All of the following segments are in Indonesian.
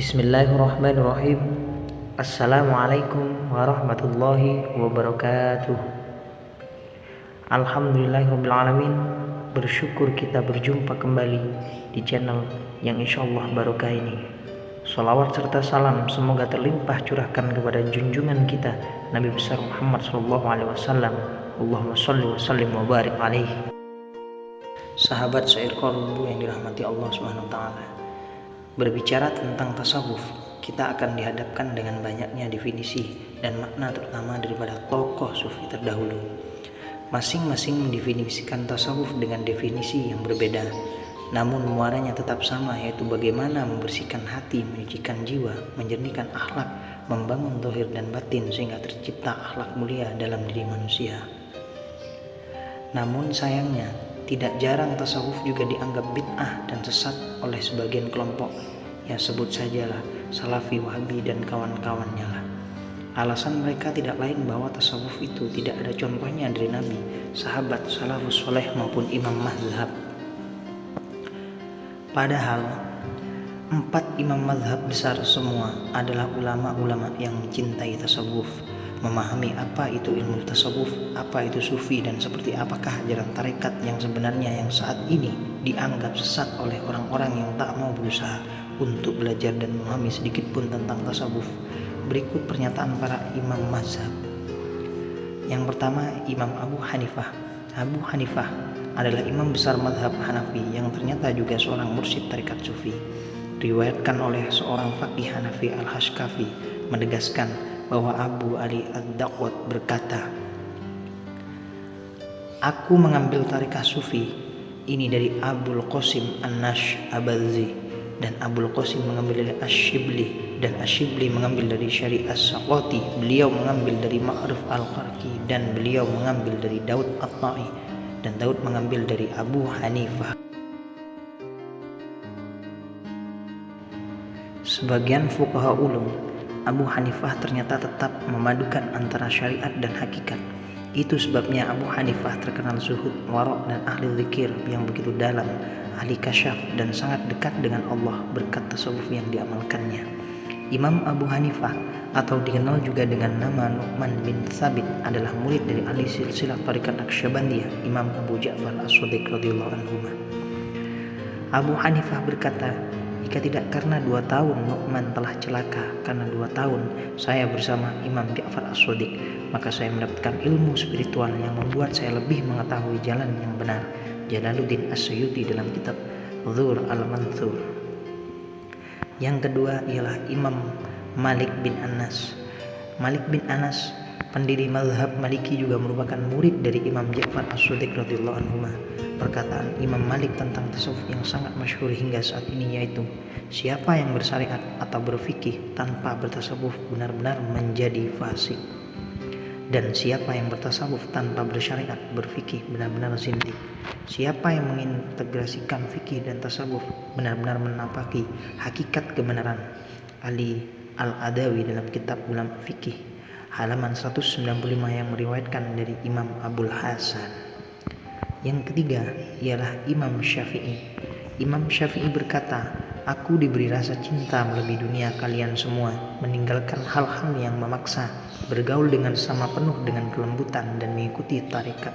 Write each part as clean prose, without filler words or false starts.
Bismillahirrahmanirrahim. Assalamualaikum warahmatullahi wabarakatuh. Alhamdulillahirrabbilalamin. Bersyukur kita berjumpa kembali di channel yang insyaallah barokah ini. Salawat serta salam semoga terlimpah curahkan kepada junjungan kita Nabi besar Muhammad SAW. Allahumma sholli wa sallim wa barik alaihi. Sahabat syair qalbu yang dirahmati Allah Subhanahu wa taala. Berbicara tentang tasawuf, kita akan dihadapkan dengan banyaknya definisi dan makna terutama daripada tokoh sufi terdahulu. Masing-masing mendefinisikan tasawuf dengan definisi yang berbeda, namun muaranya tetap sama, yaitu bagaimana membersihkan hati, menyucikan jiwa, menjernihkan akhlak, membangun zahir dan batin sehingga tercipta akhlak mulia dalam diri manusia. Namun sayangnya, tidak jarang tasawuf juga dianggap bid'ah dan sesat oleh sebagian kelompok, ya sebut sajalah Salafi, Wahabi dan kawan-kawannya lah. Alasan mereka tidak lain bahwa tasawuf itu tidak ada contohnya dari Nabi, sahabat, salafus soleh maupun imam mazhab. Padahal 4 imam mazhab besar semua adalah ulama-ulama yang mencintai tasawuf, memahami apa itu ilmu tasawuf, apa itu sufi, dan seperti apakah ajaran tarekat yang sebenarnya yang saat ini dianggap sesat oleh orang-orang yang tak mau berusaha untuk belajar dan memahami sedikit pun tentang tasawuf. Berikut pernyataan para imam mazhab. Yang pertama, Imam Abu Hanifah. Abu Hanifah adalah imam besar mazhab Hanafi yang ternyata juga seorang mursyid tarekat sufi. Riwayatkan oleh seorang faqih Hanafi Al-Hashkafi menegaskan bahwa Abu Ali Ad-Daqwat berkata, "Aku mengambil tarekat sufi ini dari Abul Qasim An-Nash'abazi, dan Abul Qasim mengambil dari Ash-Shibli, dan Ash-Shibli mengambil dari Syari As-Saqati, beliau mengambil dari Ma'ruf Al-Qarqi, dan beliau mengambil dari Daud At-Ta'i, dan Daud mengambil dari Abu Hanifah." Sebagian fuqaha ulum, Abu Hanifah ternyata tetap memadukan antara syariat dan hakikat. Itu sebabnya Abu Hanifah terkenal zuhud, warok, dan ahli zikir yang begitu dalam, ahli kasyaf, dan sangat dekat dengan Allah berkat tasawuf yang diamalkannya. Imam Abu Hanifah atau dikenal juga dengan nama Nu'man bin Thabit adalah murid dari ahli silsilah tarikat Naqsyabandiyah, Imam Abu Ja'far As-Shadiq radhiyallahu anhu. Abu Hanifah berkata, "Jika tidak karena 2 tahun Nu'man telah celaka, karena 2 tahun saya bersama Imam Ja'far As-Shadiq, maka saya mendapatkan ilmu spiritual yang membuat saya lebih mengetahui jalan yang benar." Jalaluddin As-Suyuti dalam kitab Dzur Al-Manthur. Yang kedua ialah Imam Malik bin Anas. Malik bin Anas, pendiri mazhab Maliki, juga merupakan murid dari Imam Ja'far As-Shadiq radhiyallahu anhu. Perkataan Imam Malik tentang tasawuf yang sangat masyhur hingga saat ini yaitu, "Siapa yang bersyariat atau berfikih tanpa bertasawuf benar-benar menjadi fasik, dan siapa yang bertasawuf tanpa bersyariat berfikih benar-benar zindik. Siapa yang mengintegrasikan fikih dan tasawuf benar-benar menapaki hakikat kebenaran." Ali Al-Adawi dalam kitab Ulama Fikih halaman 195 yang meriwayatkan dari Imam Abul Hasan. Yang ketiga ialah Imam Syafi'i. Imam Syafi'i berkata, "Aku diberi rasa cinta melebihi dunia kalian semua, meninggalkan hal-hal yang memaksa, bergaul dengan sama penuh dengan kelembutan, dan mengikuti tarekat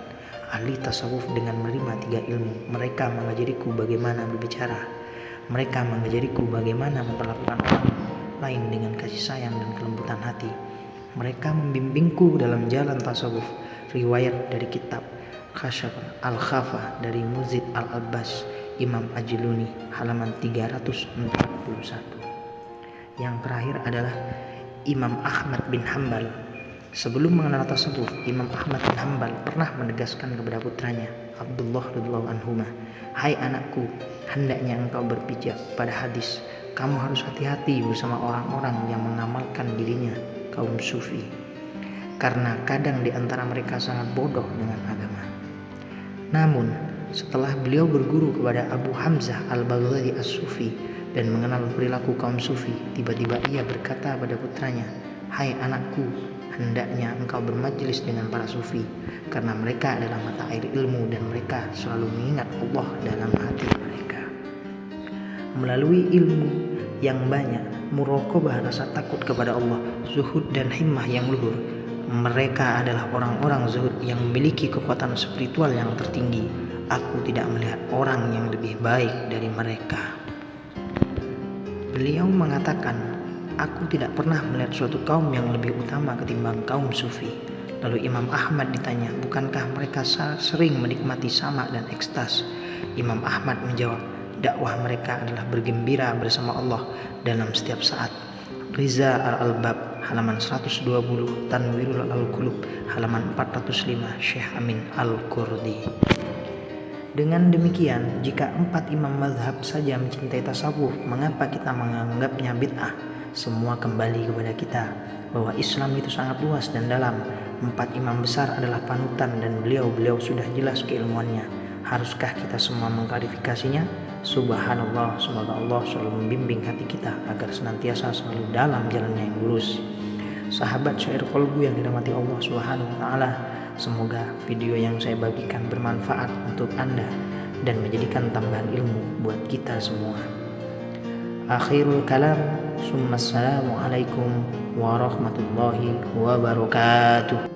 ahli tasawuf dengan menerima 3 ilmu. Mereka mengajariku bagaimana berbicara. Mereka mengajariku bagaimana memperlakukan orang lain dengan kasih sayang dan kelembutan hati. Mereka membimbingku dalam jalan tasawuf." Riwayat dari kitab Khasyaf Al-Khafah dari Muzid Al-Abbas, Imam Ajluni halaman 341. Yang terakhir adalah Imam Ahmad bin Hanbal. Sebelum mengenal tasawuf, Imam Ahmad bin Hanbal pernah menegaskan kepada putranya Abdullah radhiyallahu anhu, "Hai anakku, hendaknya engkau berpijak pada hadis. Kamu harus hati-hati bersama orang-orang yang mengamalkan dirinya kaum sufi, karena kadang di antara mereka sangat bodoh dengan agama." Namun, setelah beliau berguru kepada Abu Hamzah Al-Baghdadi As-Sufi dan mengenal perilaku kaum sufi, tiba-tiba ia berkata pada putranya, "Hai anakku, hendaknya engkau bermajelis dengan para sufi, karena mereka adalah mata air ilmu dan mereka selalu mengingat Allah dalam hati mereka." Melalui ilmu yang banyak, muraqabah rasa takut kepada Allah, zuhud dan himmah yang luhur. Mereka adalah orang-orang zuhud yang memiliki kekuatan spiritual yang tertinggi. Aku tidak melihat orang yang lebih baik dari mereka. Beliau mengatakan, aku tidak pernah melihat suatu kaum yang lebih utama ketimbang kaum sufi. Lalu Imam Ahmad ditanya, bukankah mereka sering menikmati sama dan ekstas? Imam Ahmad menjawab, dakwah mereka adalah bergembira bersama Allah dalam setiap saat. Riza Al-Albab, halaman 120, Tanwirul Al-Qulub, halaman 405, Syekh Amin Al-Qurdi. Dengan demikian, jika 4 imam mazhab saja mencintai tasawuf, mengapa kita menganggapnya bid'ah? Semua kembali kepada kita, bahwa Islam itu sangat luas dan dalam. 4 imam besar adalah panutan dan beliau sudah jelas keilmuannya. Haruskah kita semua mengklarifikasinya? Subhanallah, semoga Allah selalu membimbing hati kita agar senantiasa selalu dalam jalannya yang lurus. Sahabat syair kolbu yang dirahmati Allah Subhanahu wa Ta'ala, semoga video yang saya bagikan bermanfaat untuk Anda dan menjadikan tambahan ilmu buat kita semua. Akhirul kalam, summa assalamualaikum warahmatullahi wabarakatuh.